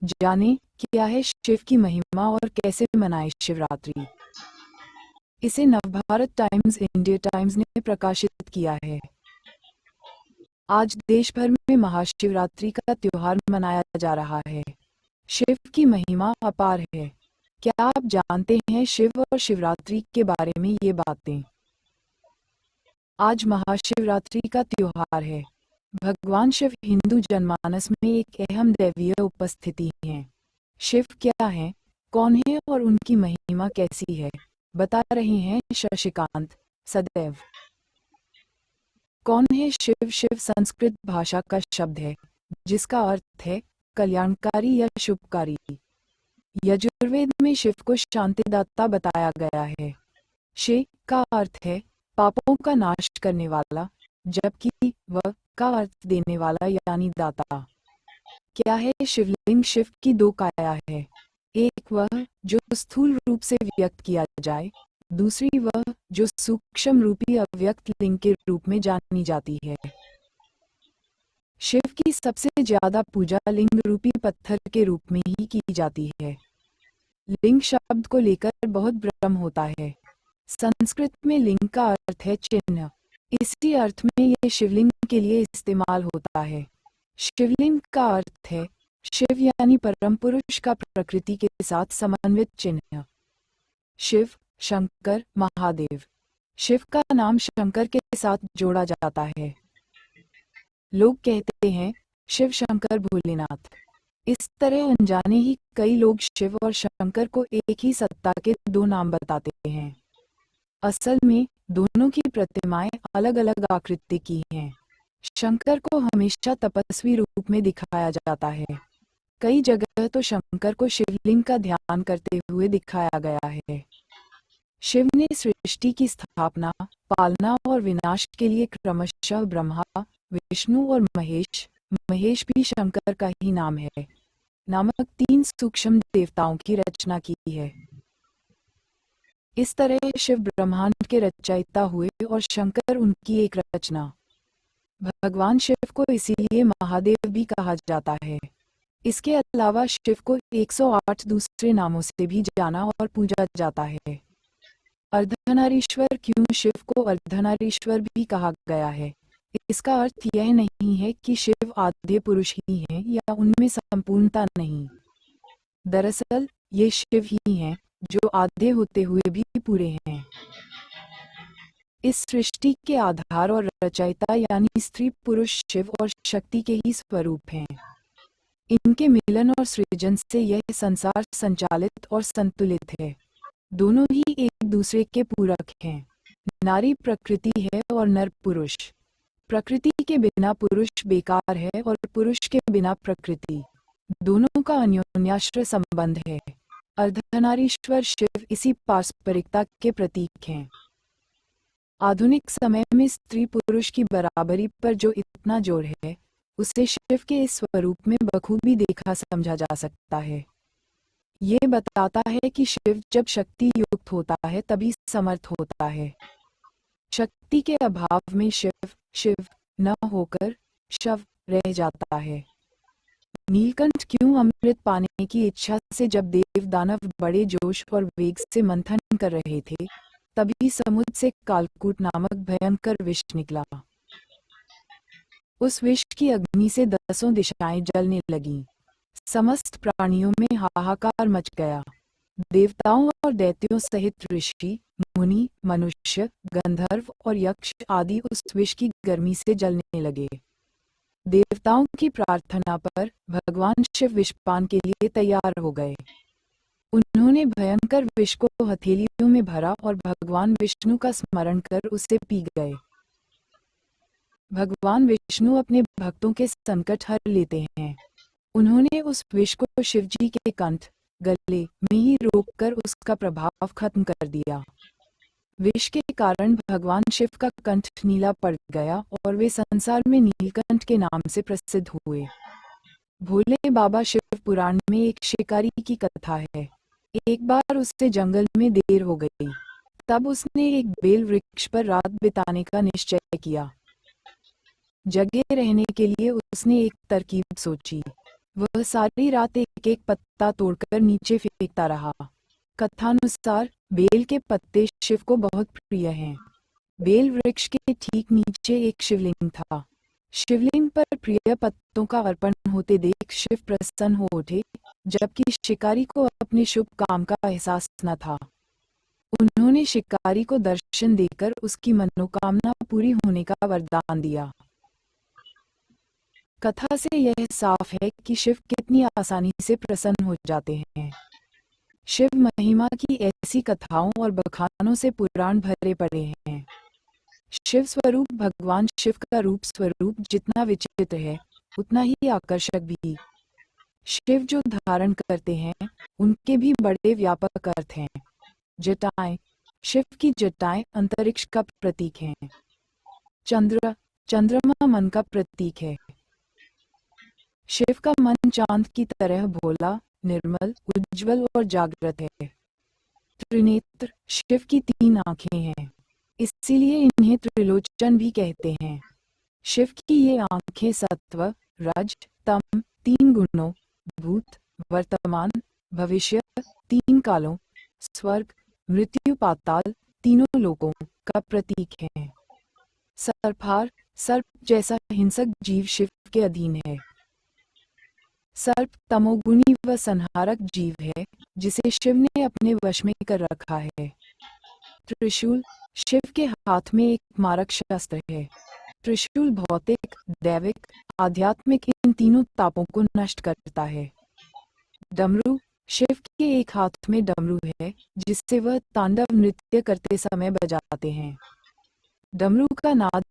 जाने क्या है शिव की महिमा और कैसे मनाएं शिवरात्रि। इसे नवभारत टाइम्स इंडिया टाइम्स ने प्रकाशित किया है। आज देश भर में महाशिवरात्रि का त्योहार मनाया जा रहा है। शिव की महिमा अपार है। क्या आप जानते हैं शिव और शिवरात्रि के बारे में ये बातें? आज महाशिवरात्रि का त्योहार है। भगवान शिव हिंदू जनमानस में एक अहम दैवीय उपस्थिति हैं। शिव क्या है, कौन है और उनकी महिमा कैसी है, बता रहे हैं शशिकांत सदैव। कौन है शिव? शिव संस्कृत भाषा का शब्द है जिसका अर्थ है कल्याणकारी या शुभकारी। यजुर्वेद में शिव को शांतिदाता बताया गया है। शिव का अर्थ है पापों का नाश करने वाला, जबकि व का अर्थ देने वाला यानी दाता। क्या है शिवलिंग? शिव की दो काया है। एक वह जो स्थूल रूप से व्यक्त किया जाए, दूसरी वह जो सूक्ष्म रूपी अव्यक्त लिंग के रूप में जानी जाती है। शिव की सबसे ज्यादा पूजा लिंग रूपी पत्थर के रूप में ही की जाती है। लिंग शब्द को लेकर बहुत भ्रम होता है। संस्कृत में लिंग का अर्थ है चिन्ह। इसी अर्थ में यह शिवलिंग के लिए इस्तेमाल होता है। शिवलिंग का अर्थ है शिव यानी परम पुरुष का प्रकृति के साथ समन्वित चिन्ह। शिव, शंकर, महादेव। शिव का नाम शंकर के साथ जोड़ा जाता है। लोग कहते हैं शिव शंकर भोलेनाथ। इस तरह अनजाने ही कई लोग शिव और शंकर को एक ही सत्ता के दो नाम बताते हैं। असल में दोनों की प्रतिमाएं अलग अलग आकृति की हैं। शंकर को हमेशा तपस्वी रूप में दिखाया जाता है। कई जगह तो शंकर को शिवलिंग का ध्यान करते हुए दिखाया गया है। शिव ने सृष्टि की स्थापना, पालना और विनाश के लिए क्रमशः ब्रह्मा, विष्णु और महेश भी शंकर का ही नाम है, नामक तीन सूक्ष्म देवताओं की रचना की है। इस तरह शिव ब्रह्मांड के रचयिता हुए और शंकर उनकी एक रचना। भगवान शिव को इसीलिए महादेव भी कहा जाता है। इसके अलावा शिव को 108 दूसरे नामों से भी जाना और पूजा जाता है। अर्धनारीश्वर। क्यों शिव को अर्धनारीश्वर भी कहा गया है? इसका अर्थ यह नहीं है कि शिव आद्य पुरुष ही हैं या उनमें संपूर्णता नहीं। दरअसल ये शिव ही हैं जो आद्य होते हुए भी पूरे हैं। इस सृष्टि के आधार और रचयिता यानी स्त्री पुरुष शिव और शक्ति के ही स्वरूप हैं। इनके मिलन और सृजन से यह संसार संचालित और संतुलित है। दोनों ही एक दूसरे के पूरक हैं। नारी प्रकृति है और नर पुरुष। प्रकृति के बिना पुरुष बेकार है और पुरुष के बिना प्रकृति। दोनों का अन्योन्याश्रय संबंध है। अर्धनारीश्वर शिव इसी पारस्परिकता के प्रतीक हैं। आधुनिक समय में स्त्री पुरुष की बराबरी पर जो इतना जोर है, उसे शिव के इस स्वरूप में बखूबी देखा समझा जा सकता है। ये बताता है कि शिव जब शक्ति युक्त होता है तभी समर्थ होता है। शक्ति के अभाव में शिव न होकर शव रह जाता है। नीलकंठ क्यों? अमृत पाने की इच्छा से जब देव दानव बड़े जोश और वेग से मंथन कर रहे थे, तभी समुद्र से कालकूट नामक भयंकर विष निकला। उस विष की अग्नि से 10 दिशाएं जलने लगीं। समस्त प्राणियों में हाहाकार मच गया। देवताओं और दैत्यों सहित ऋषि, मुनि, मनुष्य, गंधर्व और यक्ष आदि उस विष की गर्मी से जलने लगे। देवताओं की प्रार्थना पर भगवान शिव विषपान के लिए तैयार हो गए। उन्होंने भयंकर विष को हथेलियों में भरा और भगवान विष्णु का स्मरण कर उसे पी गए। भगवान विष्णु अपने भक्तों के संकट हर लेते हैं। उन्होंने उस विष को शिवजी के कंठ, गले में ही रोककर उसका प्रभाव खत्म कर दिया। विष के कारण भगवान शिव का कंठ नीला पड़ गया और वे संसार में नीलकंठ के नाम से प्रसिद्ध हुए। भोले बाबा शिव पुराण में एक शिकारी की कथा है। एक बार उससे जंगल में देर हो गई। तब उसने एक बेल वृक्ष पर रात बिताने का निश्चय किया। जगे रहने के लिए उसने एक तरकीब सोची। वह सारी रात एक एक पत्ता तोड़कर नीचे फेंकता रहा। कथानुसार बेल के पत्ते शिव को बहुत प्रिय हैं। बेल वृक्ष के ठीक नीचे एक शिवलिंग था। शिवलिंग पर प्रिय पत्तों का अर्पण होते देख शिव प्रसन्न हो उठे, जबकि शिकारी को अपने शुभ काम का एहसास न था। उन्होंने शिकारी को दर्शन देकर उसकी मनोकामना पूरी होने का वरदान दिया। कथा से यह साफ है कि शिव कितनी आसानी से प्रसन्न हो जाते हैं। शिव महिमा की ऐसी कथाओं और बखानों से पुराण भरे पड़े हैं। शिव स्वरूप भगवान शिव का रूप स्वरूप जितना विचित्र है, उतना ही आकर्षक भी। शिव जो धारण करते हैं, उनके भी बड़े व्यापक अर्थ हैं। जटाएं, शिव की जटाएं अंतरिक्ष का प्रतीक हैं। चंद्रमा मन का प्रतीक है। शिव का मन चांद की तरह भोला, निर्मल, उज्जवल और जागृत है। त्रिनेत्र, शिव की 3 आंखें हैं, इसीलिए इन्हें त्रिलोचन भी कहते हैं। शिव की ये आंखें सत्व, रज, तम 3 गुणों, भूत, वर्तमान, भविष्य 3 कालों, स्वर्ग, मृत्यु, पाताल 3 लोकों का प्रतीक है। सर्पहार, सर्प जैसा हिंसक जीव शिव के अधीन है। सर्प तमोगुणी व संहारक जीव है, जिसे शिव ने अपने वश में कर रखा है। त्रिशूल, शिव के हाथ में एक मारक शस्त्र है। त्रिशूल भौतिक, दैविक, आध्यात्मिक इन 3 तापों को नष्ट करता है। डमरू, शिव के एक हाथ में डमरू है, जिससे वह तांडव नृत्य करते समय बजाते हैं। डमरू का नाद